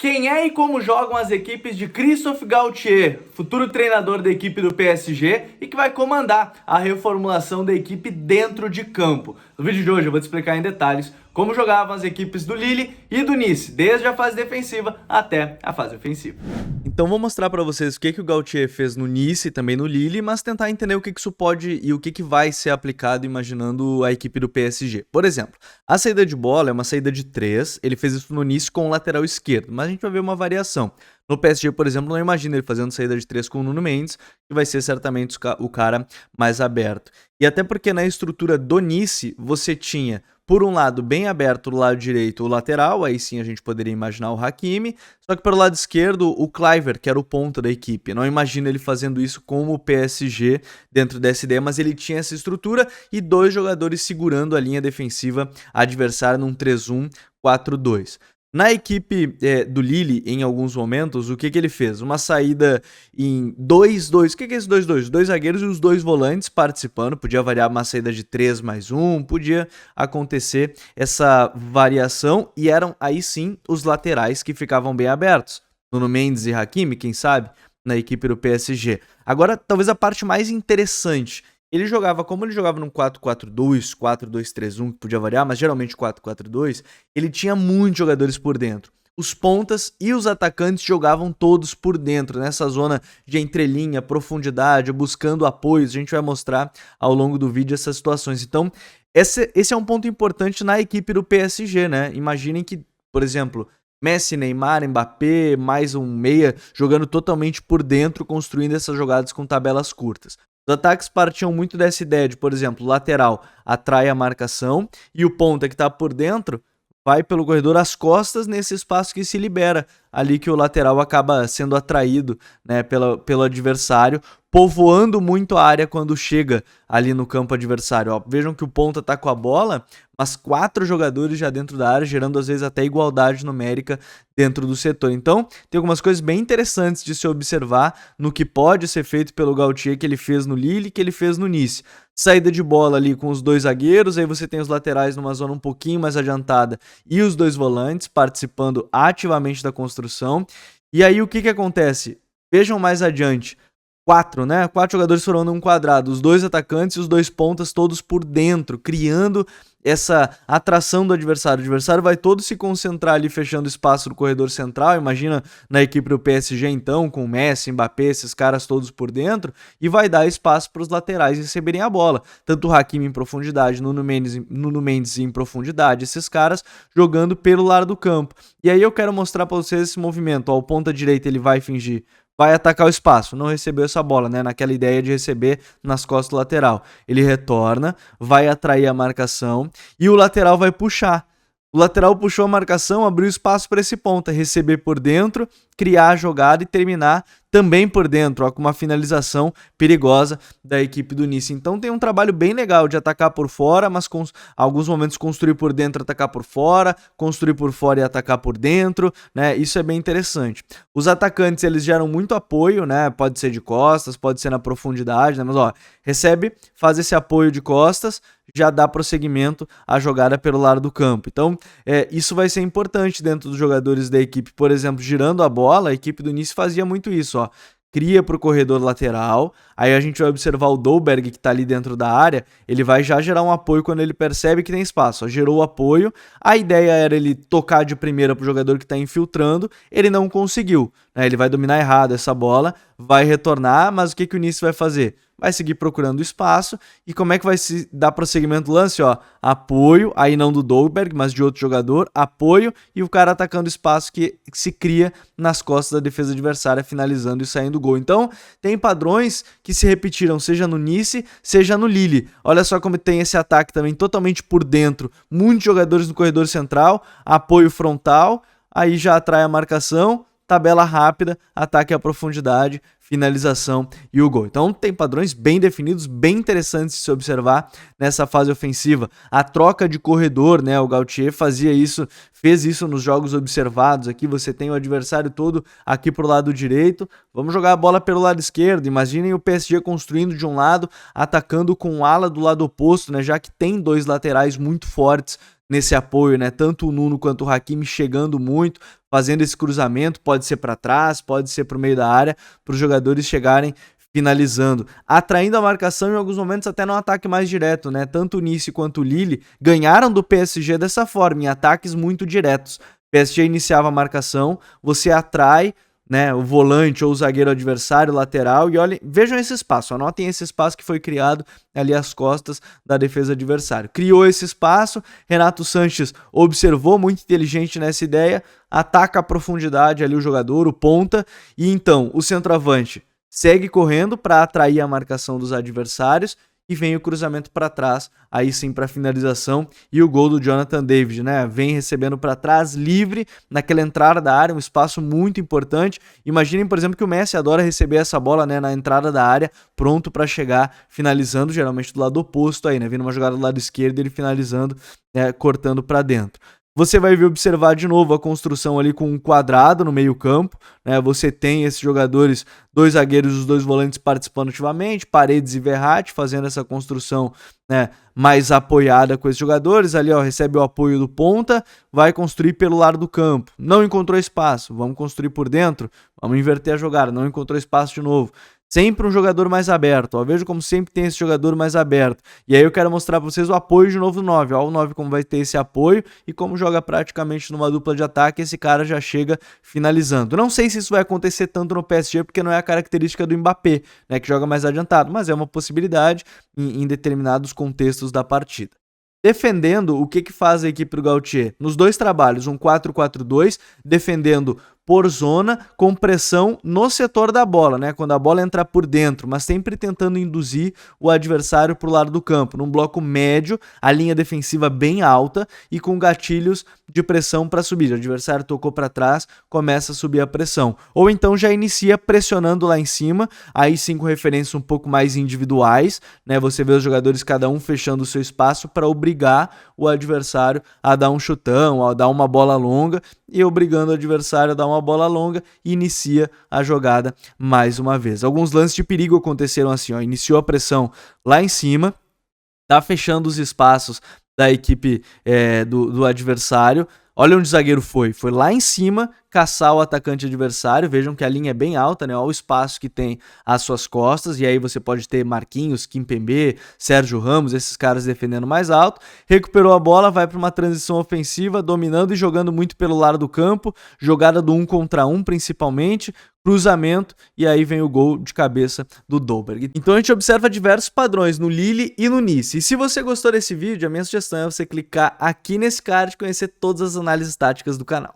Quem é e como jogam as equipes de Christophe Galtier, futuro treinador da equipe do PSG e que vai comandar a reformulação da equipe dentro de campo. No vídeo de hoje eu vou te explicar em detalhes como jogavam as equipes do Lille e do Nice, desde a fase defensiva até a fase ofensiva. Então vou mostrar para vocês o que o Galtier fez no Nice e também no Lille, mas tentar entender o que isso pode e o que vai ser aplicado imaginando a equipe do PSG. Por exemplo, a saída de bola é uma saída de 3, ele fez isso no Nice com o lateral esquerdo, mas a gente vai ver uma variação. No PSG, por exemplo, não imagino ele fazendo saída de 3 com o Nuno Mendes, que vai ser certamente o cara mais aberto. E até porque na estrutura do Nice, você tinha, por um lado, bem aberto do lado direito o lateral, aí sim a gente poderia imaginar o Hakimi, só que pelo lado esquerdo o Kluivert, que era o ponta da equipe. Não imagino ele fazendo isso como o PSG dentro dessa ideia, mas ele tinha essa estrutura e dois jogadores segurando a linha defensiva adversária num 3-1-4-2. Na equipe do Lille, em alguns momentos, o que ele fez? Uma saída em 2-2. O que é esse 2-2? Dois zagueiros e os dois volantes participando. Podia variar uma saída de 3+1, podia acontecer essa variação. E eram aí sim os laterais que ficavam bem abertos. Nuno Mendes e Hakimi, quem sabe, na equipe do PSG. Agora, talvez a parte mais interessante. Ele jogava, como ele jogava num 4-4-2, 4-2-3-1, que podia variar, mas geralmente 4-4-2, ele tinha muitos jogadores por dentro. Os pontas e os atacantes jogavam todos por dentro, nessa zona de entrelinha, profundidade, buscando apoios. A gente vai mostrar ao longo do vídeo essas situações. Então, esse é um ponto importante na equipe do PSG, né? Imaginem que, por exemplo, Messi, Neymar, Mbappé, mais um meia, jogando totalmente por dentro, construindo essas jogadas com tabelas curtas. Os ataques partiam muito dessa ideia de, por exemplo, o lateral atrai a marcação e o ponta que está por dentro vai pelo corredor às costas nesse espaço que se libera, ali que o lateral acaba sendo atraído, né, pelo adversário, povoando muito a área quando chega ali no campo adversário. Ó, vejam que o ponta tá com a bola, mas 4 jogadores já dentro da área, gerando às vezes até igualdade numérica dentro do setor. Então, tem algumas coisas bem interessantes de se observar no que pode ser feito pelo Galtier, que ele fez no Lille e que ele fez no Nice. Saída de bola ali com os dois zagueiros, aí você tem os laterais numa zona um pouquinho mais adiantada e os dois volantes participando ativamente da construção. E aí o que acontece? Vejam mais adiante. 4 jogadores foram num quadrado, os dois atacantes e os dois pontas todos por dentro, criando essa atração do adversário. O adversário vai todo se concentrar ali fechando espaço no corredor central, imagina na equipe do PSG então, com Messi, Mbappé, esses caras todos por dentro, e vai dar espaço para os laterais receberem a bola. Tanto o Hakimi em profundidade, Nuno Mendes em profundidade, esses caras jogando pelo lado do campo. E aí eu quero mostrar para vocês esse movimento. Ó, o ponta direita ele vai fingir, vai atacar o espaço, não recebeu essa bola, né? Naquela ideia de receber nas costas do lateral. Ele retorna, vai atrair a marcação e o lateral vai puxar. O lateral puxou a marcação, abriu espaço para esse ponta, receber por dentro, criar a jogada e terminar também por dentro, ó, com uma finalização perigosa da equipe do Nice. Então tem um trabalho bem legal de atacar por fora, mas com alguns momentos construir por dentro, atacar por fora, construir por fora e atacar por dentro, né? Isso é bem interessante. Os atacantes, eles geram muito apoio, né? Pode ser de costas, pode ser na profundidade, né? Mas ó, recebe, faz esse apoio de costas, já dá prosseguimento à jogada pelo lado do campo. Então, isso vai ser importante dentro dos jogadores da equipe. Por exemplo, girando a bola, a equipe do Nice fazia muito isso, ó. Cria para o corredor lateral, aí a gente vai observar o Dolberg que está ali dentro da área, ele vai já gerar um apoio quando ele percebe que tem espaço, ó, gerou o apoio, a ideia era ele tocar de primeira para o jogador que está infiltrando, ele não conseguiu, né? Ele vai dominar errado essa bola, vai retornar, mas o que o Nice vai fazer? Vai seguir procurando espaço, e como é que vai se dar prosseguimento do lance? Ó, apoio, aí não do Dolberg, mas de outro jogador, apoio, e o cara atacando espaço que se cria nas costas da defesa adversária, finalizando e saindo gol. Então, tem padrões que se repetiram, seja no Nice, seja no Lille. Olha só como tem esse ataque também totalmente por dentro, muitos jogadores no corredor central, apoio frontal, aí já atrai a marcação, tabela rápida, ataque à profundidade, finalização e o gol. Então tem padrões bem definidos, bem interessantes de se observar nessa fase ofensiva. A troca de corredor, né? O Galtier fez isso nos jogos observados. Aqui você tem o adversário todo aqui pro lado direito, vamos jogar a bola pelo lado esquerdo. Imaginem o PSG construindo de um lado, atacando com o ala do lado oposto, né? Já que tem dois laterais muito fortes nesse apoio, né? Tanto o Nuno quanto o Hakimi chegando muito, fazendo esse cruzamento, pode ser para trás, pode ser para o meio da área, para os jogadores chegarem finalizando, atraindo a marcação em alguns momentos até no ataque mais direto, né? Tanto o Nice quanto o Lille ganharam do PSG dessa forma, em ataques muito diretos. O PSG iniciava a marcação, você atrai, né, o volante ou o zagueiro adversário, lateral, e olhem, vejam esse espaço, anotem esse espaço que foi criado ali às costas da defesa adversária. Criou esse espaço, Renato Sanches observou, muito inteligente nessa ideia, ataca a profundidade ali o jogador, o ponta, e então o centroavante segue correndo para atrair a marcação dos adversários e vem o cruzamento para trás, aí sim para finalização e o gol do Jonathan David, né? Vem recebendo para trás, livre, naquela entrada da área, um espaço muito importante. Imaginem, por exemplo, que o Messi adora receber essa bola, né, na entrada da área, pronto para chegar, finalizando, geralmente do lado oposto aí, né? Vindo uma jogada do lado esquerdo, ele finalizando, né, cortando para dentro. Você vai ver observar de novo a construção ali com um quadrado no meio campo, né? Você tem esses jogadores, dois zagueiros e os dois volantes participando ativamente, Paredes e Verratti fazendo essa construção, né, mais apoiada com esses jogadores. Ali, ó, recebe o apoio do ponta, vai construir pelo lado do campo. Não encontrou espaço, vamos construir por dentro, vamos inverter a jogada, não encontrou espaço de novo. Sempre um jogador mais aberto, ó. Veja como sempre tem esse jogador mais aberto. E aí eu quero mostrar para vocês o apoio de novo do 9. Ó, o 9 como vai ter esse apoio e como joga praticamente numa dupla de ataque, esse cara já chega finalizando. Não sei se isso vai acontecer tanto no PSG, porque não é a característica do Mbappé, né, que joga mais adiantado, mas é uma possibilidade em determinados contextos da partida. Defendendo, o que faz a equipe do Galtier? Nos dois trabalhos, um 4-4-2, defendendo por zona, com pressão no setor da bola, né? Quando a bola entra por dentro, mas sempre tentando induzir o adversário para o lado do campo, num bloco médio, a linha defensiva bem alta e com gatilhos de pressão para subir. O adversário tocou para trás, começa a subir a pressão. Ou então já inicia pressionando lá em cima, aí sim com referências um pouco mais individuais, né? Você vê os jogadores cada um fechando o seu espaço para obrigar o adversário a dar um chutão, a dar uma bola longa, e obrigando o adversário a dar uma bola longa, e inicia a jogada mais uma vez. Alguns lances de perigo aconteceram assim, ó, iniciou a pressão lá em cima, tá fechando os espaços da equipe do adversário. Olha onde o zagueiro foi lá em cima caçar o atacante adversário. Vejam que a linha é bem alta, né? Olha o espaço que tem às suas costas, e aí você pode ter Marquinhos, Kimpembe, Sérgio Ramos, esses caras defendendo mais alto. Recuperou a bola, vai para uma transição ofensiva, dominando e jogando muito pelo lado do campo, jogada do 1 contra 1 principalmente, cruzamento, e aí vem o gol de cabeça do Dolberg. Então a gente observa diversos padrões no Lille e no Nice. E se você gostou desse vídeo, a minha sugestão é você clicar aqui nesse card e conhecer todas as análises táticas do canal.